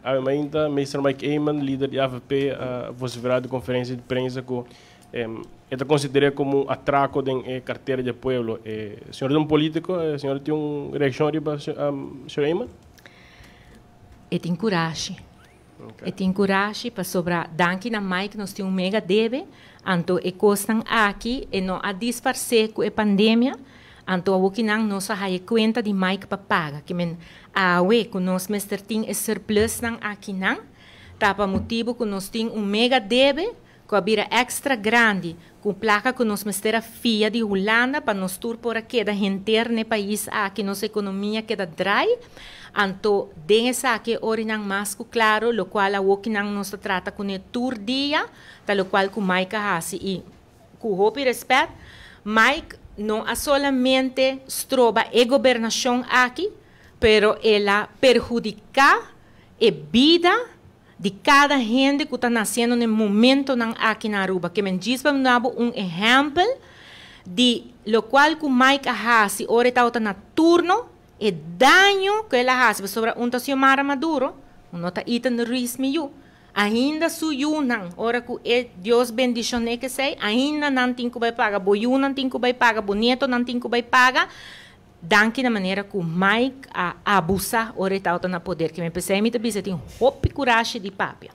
ainda Mr. Mike Eyman, líder da AFP, vociferado de conferência de imprensa que considera como um atraco da carteira de pueblo. Senhor é um político, senhor tem uma reação para o senhor Eyman? Eu tenho coragem. Eu tenho coragem para sobrar. Danke na Mike, nós temos mega deve. Então, e costam aqui, e não a disfarçar com a pandemia. Então, o que não nós a conta de Mike para pagar. Que men que nós mestre tem surplus não aqui não. Tá para motivo que nós temos mega deve, que a bira extra grande, com placa que nós mestre fia de Holanda para nós tur por aqui da gente no país aqui nossa economia queda dry. Então, dessa aqui orinan mais claro, lo qual a que não nos trata com o tour dia, tal qual com Mike hasi e com hope e respeito, Mike não é solamente estroba a governação aqui, pero ela perjudica a vida de cada gente que está nascendo no momento aqui na Aruba. Que me diz para exemplo de lo qual com Mike hasi ora está na turno e daño que ela faz sobre um Xiomara Maduro, não está itando risco miu. Ainda suyunan, ora que Deus bendicione que sei, ainda não tem que vai pagar, boiu não tem que vai pagar, bonito não tem que vai pagar, danke na maneira que o Mike a abusar ora está na poder, que me pensei, me também tem roupa e coragem de papia.